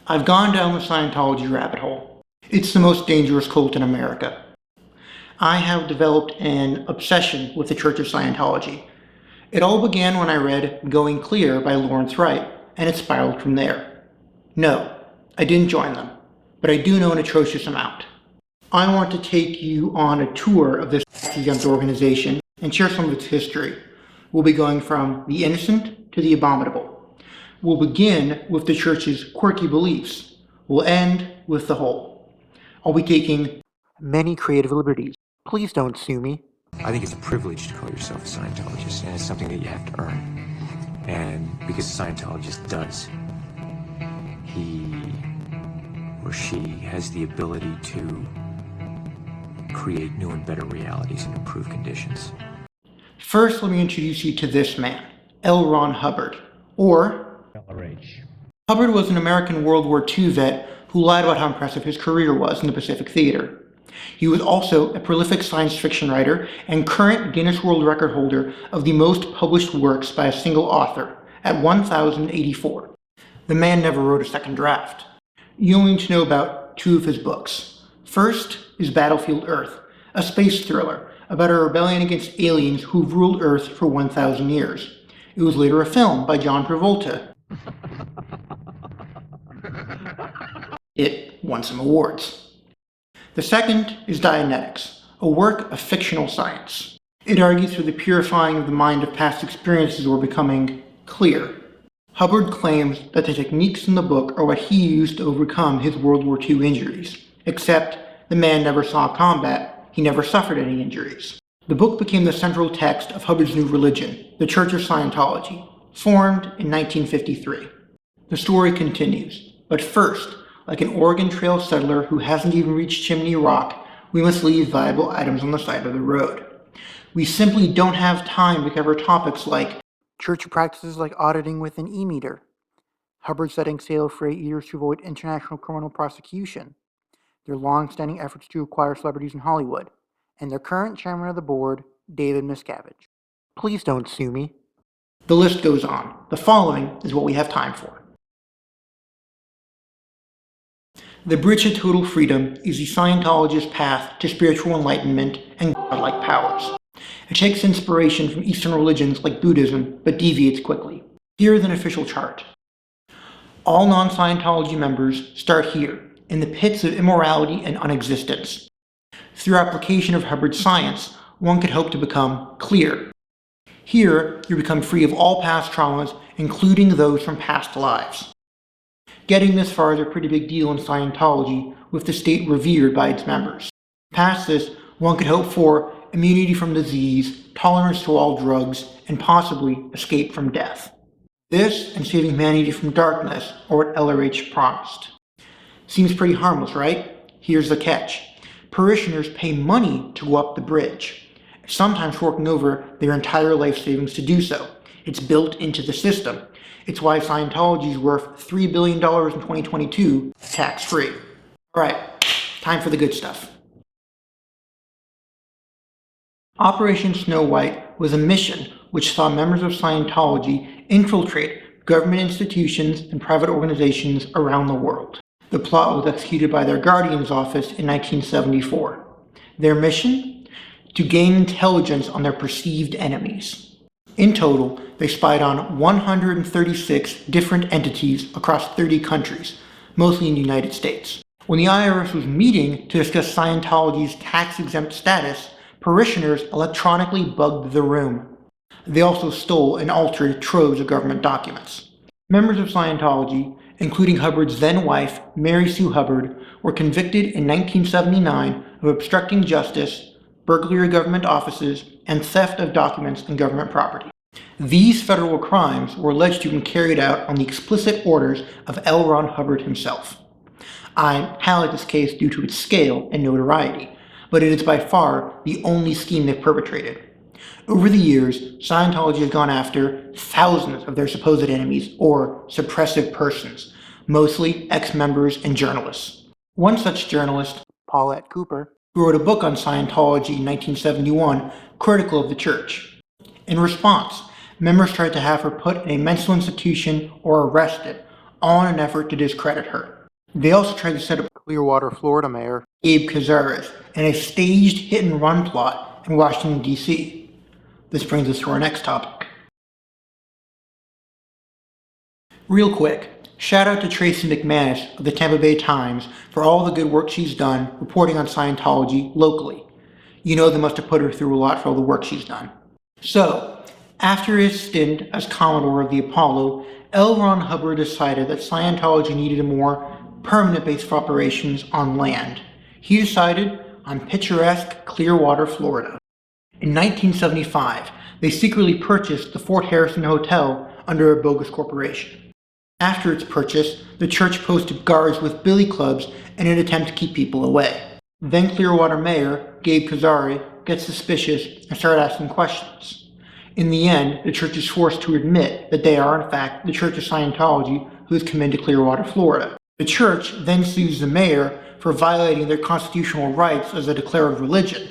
I've gone down the Scientology rabbit hole. It's the most dangerous cult in America. I have developed an obsession with the Church of Scientology. It all began when I read Going Clear by Lawrence Wright, and it spiraled from there. No, I didn't join them, but I do know an atrocious amount. I want to take you on a tour of this exempt organization and share some of its history. We'll be going from the innocent to the abominable. We'll begin with the church's quirky beliefs. We'll end with the whole. I'll be taking many creative liberties. Please don't sue me. I think it's a privilege to call yourself a Scientologist, and it's something that you have to earn. And because a Scientologist does, he or she has the ability to create new and better realities and improve conditions. First, let me introduce you to this man, L. Ron Hubbard, or LRH. Hubbard was an American World War II vet who lied about how impressive his career was in the Pacific Theater. He was also a prolific science fiction writer and current Guinness World Record holder of the most published works by a single author, at 1,084. The man never wrote a second draft. You only need to know about two of his books. First is Battlefield Earth, a space thriller about a rebellion against aliens who've ruled Earth for 1,000 years. It was later a film by John Travolta. It won some awards. The second is Dianetics, a work of fictional science. It argues for the purifying of the mind of past experiences or becoming clear. Hubbard claims that the techniques in the book are what he used to overcome his World War II injuries, except the man never saw combat, he never suffered any injuries. The book became the central text of Hubbard's new religion, the Church of Scientology, formed in 1953. The story continues, but first, like an Oregon Trail settler who hasn't even reached Chimney Rock, we must leave viable items on the side of the road. We simply don't have time to cover topics like church practices like auditing with an e-meter, Hubbard setting sail for 8 years to avoid international criminal prosecution, their long-standing efforts to acquire celebrities in Hollywood, and their current chairman of the board, David Miscavige. Please don't sue me. The list goes on. The following is what we have time for. The Bridge to Total Freedom is the Scientologist path to spiritual enlightenment and godlike powers. It takes inspiration from Eastern religions like Buddhism, but deviates quickly. Here is an official chart. All non-Scientology members start here, in the pits of immorality and unexistence. Through application of Hubbard's science, one could hope to become clear. Here, you become free of all past traumas, including those from past lives. Getting this far is a pretty big deal in Scientology, with the state revered by its members. Past this, one could hope for immunity from disease, tolerance to all drugs, and possibly escape from death. This and saving humanity from darkness are what LRH promised. Seems pretty harmless, right? Here's the catch. Parishioners pay money to go up the bridge, sometimes forking over their entire life savings to do so. It's built into the system. It's why Scientology is worth $3 billion in 2022, tax-free. All right, time for the good stuff. Operation Snow White was a mission which saw members of Scientology infiltrate government institutions and private organizations around the world. The plot was executed by their Guardian's office in 1974. Their mission? To gain intelligence on their perceived enemies. In total, they spied on 136 different entities across 30 countries, mostly in the United States. When the IRS was meeting to discuss Scientology's tax-exempt status, parishioners electronically bugged the room. They also stole and altered troves of government documents. Members of Scientology, including Hubbard's then-wife, Mary Sue Hubbard, were convicted in 1979 of obstructing justice, burglary of government offices, and theft of documents and government property. These federal crimes were alleged to have been carried out on the explicit orders of L. Ron Hubbard himself. I highlight this case due to its scale and notoriety, but it is by far the only scheme they've perpetrated. Over the years, Scientology has gone after thousands of their supposed enemies, or suppressive persons, mostly ex-members and journalists. One such journalist, Paulette Cooper, who wrote a book on Scientology in 1971, critical of the church. In response, members tried to have her put in a mental institution or arrested, all in an effort to discredit her. They also tried to set up Clearwater, Florida Mayor Gabe Cazares in a staged hit-and-run plot in Washington, D.C. This brings us to our next topic. Real quick, shout out to Tracy McManus of the Tampa Bay Times for all the good work she's done reporting on Scientology locally. You know they must have put her through a lot for all the work she's done. So, after his stint as Commodore of the Apollo, L. Ron Hubbard decided that Scientology needed a more permanent base of operations on land. He decided on picturesque Clearwater, Florida. In 1975, they secretly purchased the Fort Harrison Hotel under a bogus corporation. After its purchase, the church posted guards with billy clubs in an attempt to keep people away. Then Clearwater Mayor Gabe Cazares gets suspicious and started asking questions. In the end, the church is forced to admit that they are in fact the Church of Scientology who has come into Clearwater, Florida. The church then sues the mayor for violating their constitutional rights as a declared religion.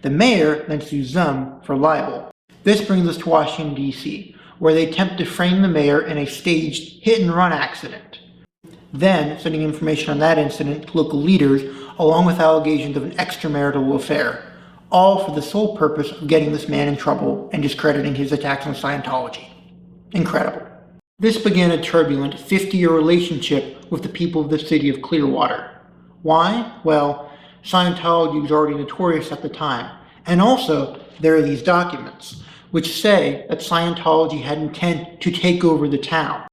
The mayor then sues them for libel. This brings us to Washington, D.C., where they attempt to frame the mayor in a staged hit-and-run accident. Then, sending information on that incident to local leaders, along with allegations of an extramarital affair, all for the sole purpose of getting this man in trouble and discrediting his attacks on Scientology. Incredible. This began a turbulent 50-year relationship with the people of the city of Clearwater. Why? Well, Scientology was already notorious at the time, and also there are these documents, which say that Scientology had intent to take over the town.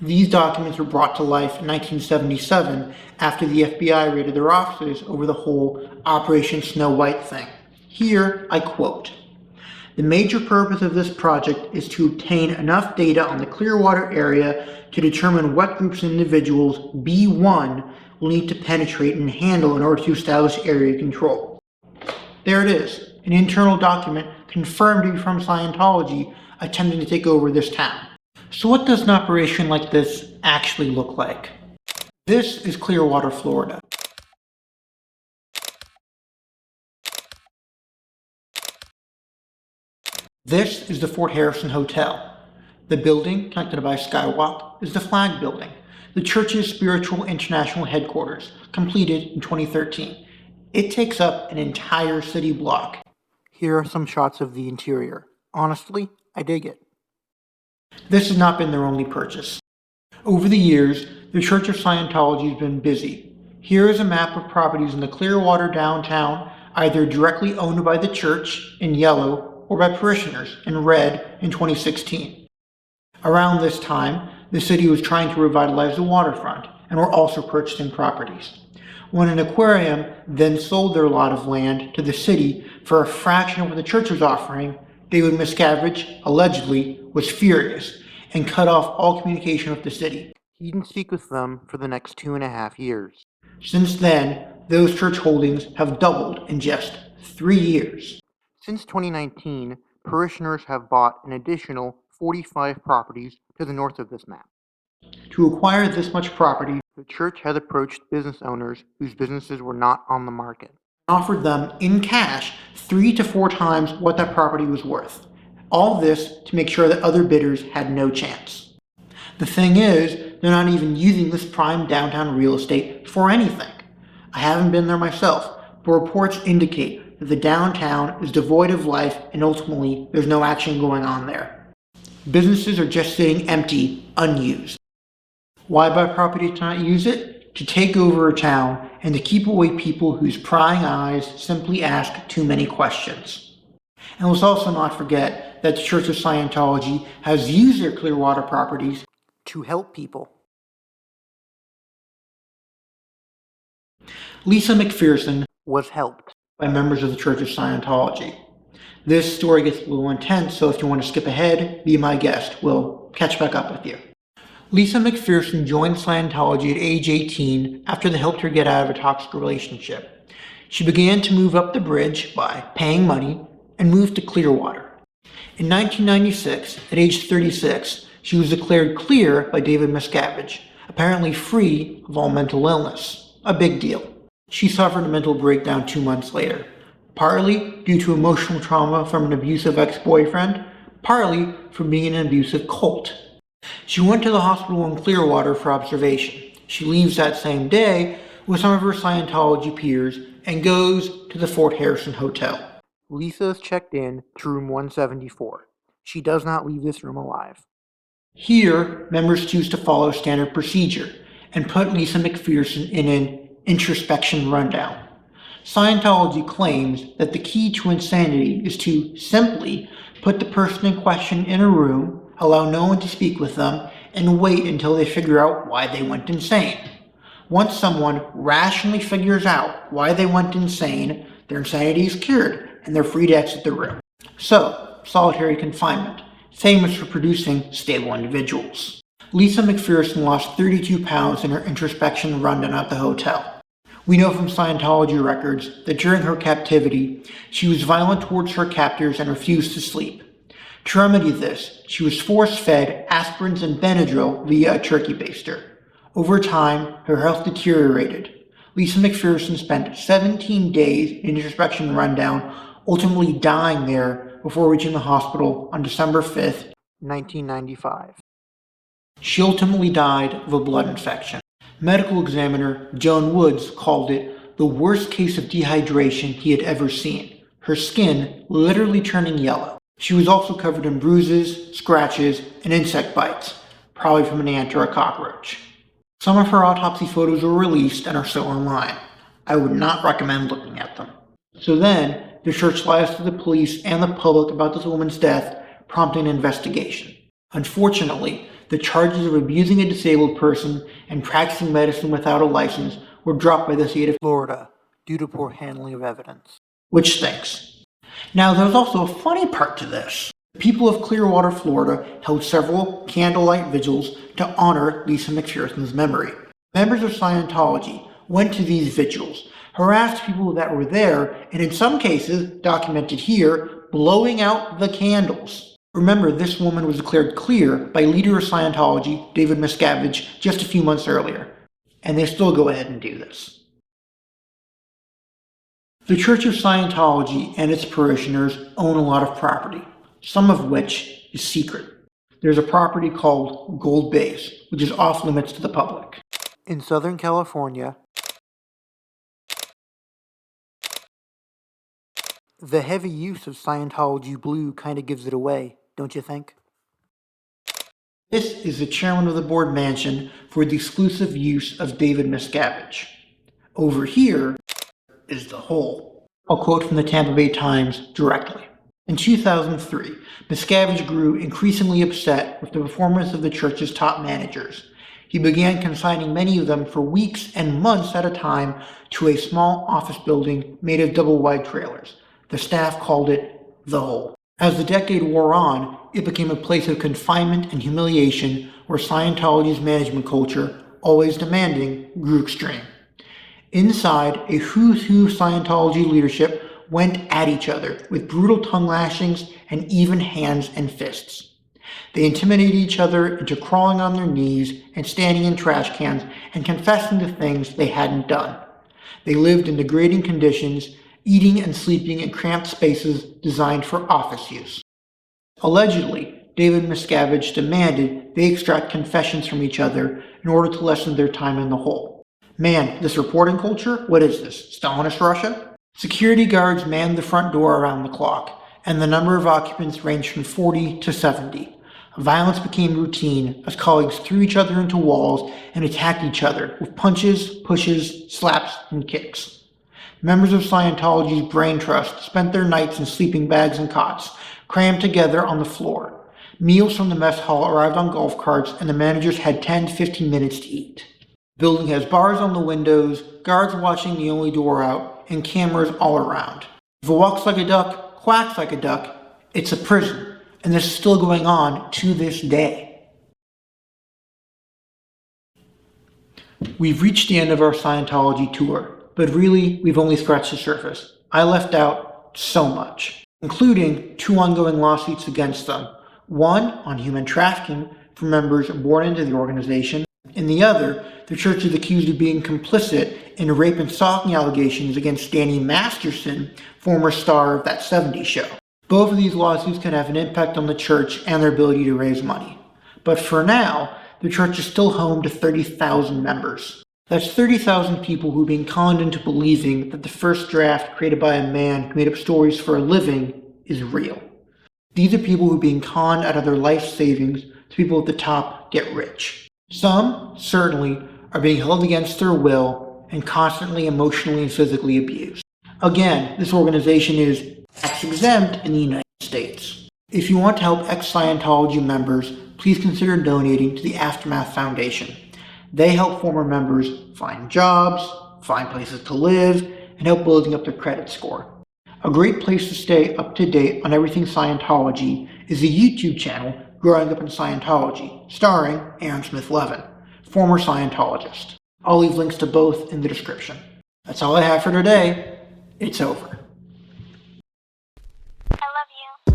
These documents were brought to life in 1977 after the FBI raided their offices over the whole Operation Snow White thing. Here, I quote, "The major purpose of this project is to obtain enough data on the Clearwater area to determine what groups and individuals B1 will need to penetrate and handle in order to establish area control." There it is, an internal document confirmed to be from Scientology attempting to take over this town. So what does an operation like this actually look like? This is Clearwater, Florida. This is the Fort Harrison Hotel. The building, connected by a skywalk, is the Flag Building, the church's spiritual international headquarters, completed in 2013. It takes up an entire city block. Here are some shots of the interior. Honestly, I dig it. This has not been their only purchase. Over the years, the Church of Scientology has been busy. Here is a map of properties in the Clearwater downtown, either directly owned by the church in yellow or by parishioners in red in 2016. Around this time, the city was trying to revitalize the waterfront and were also purchasing properties. When an aquarium then sold their lot of land to the city for a fraction of what the church was offering, David Miscavige, allegedly, was furious and cut off all communication with the city. He didn't speak with them for the next 2.5 years. Since then, those church holdings have doubled in just 3 years. Since 2019, parishioners have bought an additional 45 properties to the north of this map. To acquire this much property, the church has approached business owners whose businesses were not on the market and offered them in cash 3 to 4 times what that property was worth. All this to make sure that other bidders had no chance. The thing is, they're not even using this prime downtown real estate for anything. I haven't been there myself, but reports indicate that the downtown is devoid of life and ultimately there's no action going on there. Businesses are just sitting empty, unused. Why buy property to not use it? To take over a town and to keep away people whose prying eyes simply ask too many questions. And let's also not forget that the Church of Scientology has used their Clearwater properties to help people. Lisa McPherson was helped by members of the Church of Scientology. This story gets a little intense, so if you want to skip ahead, be my guest. We'll catch back up with you. Lisa McPherson joined Scientology at age 18 after they helped her get out of a toxic relationship. She began to move up the bridge by paying money and moved to Clearwater. In 1996, at age 36, she was declared clear by David Miscavige, apparently free of all mental illness. A big deal. She suffered a mental breakdown 2 months later, partly due to emotional trauma from an abusive ex-boyfriend, partly from being in an abusive cult. She went to the hospital in Clearwater for observation. She leaves that same day with some of her Scientology peers and goes to the Fort Harrison Hotel. Lisa is checked in to room 174. She does not leave this room alive. Here, members choose to follow standard procedure and put Lisa McPherson in an introspection rundown. Scientology claims that the key to insanity is to simply put the person in question in a room, allow no one to speak with them, and wait until they figure out why they went insane. Once someone rationally figures out why they went insane, their insanity is cured and they're free to exit the room. So, solitary confinement, famous for producing stable individuals. Lisa McPherson lost 32 pounds in her introspection rundown at the hotel. We know from Scientology records that during her captivity, she was violent towards her captors and refused to sleep. To remedy this, she was force-fed aspirins and Benadryl via a turkey baster. Over time, her health deteriorated. Lisa McPherson spent 17 days in introspection rundown, ultimately dying there before reaching the hospital on December 5th, 1995. She ultimately died of a blood infection. Medical examiner Joan Woods called it the worst case of dehydration he had ever seen, her skin literally turning yellow. She was also covered in bruises, scratches, and insect bites, probably from an ant or a cockroach. Some of her autopsy photos were released and are still online. I would not recommend looking at them. So then, the church lies to the police and the public about this woman's death, prompting an investigation. Unfortunately, the charges of abusing a disabled person and practicing medicine without a license were dropped by the state of Florida due to poor handling of evidence. Which stinks. Now, there's also a funny part to this. The people of Clearwater, Florida held several candlelight vigils to honor Lisa McPherson's memory. Members of Scientology went to these vigils, harassed people that were there, and in some cases, documented here, blowing out the candles. Remember, this woman was declared clear by leader of Scientology, David Miscavige, just a few months earlier. And they still go ahead and do this. The Church of Scientology and its parishioners own a lot of property, some of which is secret. There's a property called Gold Base, which is off limits to the public. In Southern California, the heavy use of Scientology blue kind of gives it away, don't you think? This is the chairman of the board mansion for the exclusive use of David Miscavige. Over here is the hole. I'll quote from the Tampa Bay Times directly. In 2003, Miscavige grew increasingly upset with the performance of the church's top managers. He began consigning many of them for weeks and months at a time to a small office building made of double-wide trailers. The staff called it the hole. As the decade wore on, it became a place of confinement and humiliation where Scientology's management culture, always demanding, grew extreme. Inside, a who's who Scientology leadership went at each other with brutal tongue lashings and even hands and fists. They intimidated each other into crawling on their knees and standing in trash cans and confessing to things they hadn't done. They lived in degrading conditions, eating and sleeping in cramped spaces designed for office use. Allegedly, David Miscavige demanded they extract confessions from each other in order to lessen their time in the hole. Man, this reporting culture? What is this, Stalinist Russia? Security guards manned the front door around the clock, and the number of occupants ranged from 40 to 70. Violence became routine as colleagues threw each other into walls and attacked each other with punches, pushes, slaps, and kicks. Members of Scientology's brain trust spent their nights in sleeping bags and cots, crammed together on the floor. Meals from the mess hall arrived on golf carts, and the managers had 10 to 15 minutes to eat. The building has bars on the windows, guards watching the only door out, and cameras all around. If it walks like a duck, quacks like a duck, it's a prison, and this is still going on to this day. We've reached the end of our Scientology tour. But really, we've only scratched the surface. I left out so much, including 2 ongoing lawsuits against them. One on human trafficking for members born into the organization, and the other, the church is accused of being complicit in rape and stalking allegations against Danny Masterson, former star of That 70s Show. Both of these lawsuits can have an impact on the church and their ability to raise money. But for now, the church is still home to 30,000 members. That's 30,000 people who've been conned into believing that the first draft created by a man who made up stories for a living is real. These are people who've been conned out of their life savings so people at the top get rich. Some, certainly, are being held against their will and constantly emotionally and physically abused. Again, this organization is tax-exempt in the United States. If you want to help ex-Scientology members, please consider donating to the Aftermath Foundation. They help former members find jobs, find places to live, and help building up their credit score. A great place to stay up to date on everything Scientology is the YouTube channel Growing Up in Scientology, starring Aaron Smith-Levin, former Scientologist. I'll leave links to both in the description. That's all I have for today. It's over. I love you.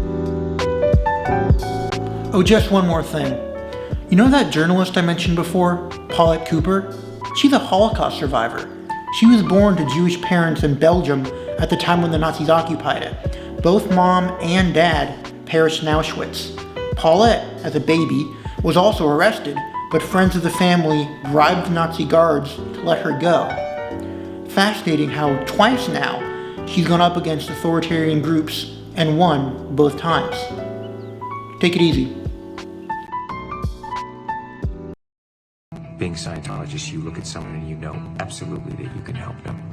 Oh, just one more thing. You know that journalist I mentioned before, Paulette Cooper? She's a Holocaust survivor. She was born to Jewish parents in Belgium at the time when the Nazis occupied it. Both mom and dad perished in Auschwitz. Paulette, as a baby, was also arrested, but friends of the family bribed the Nazi guards to let her go. Fascinating how twice now she's gone up against authoritarian groups and won both times. Take it easy. Being Scientologist, you look at someone and you know absolutely that you can help them.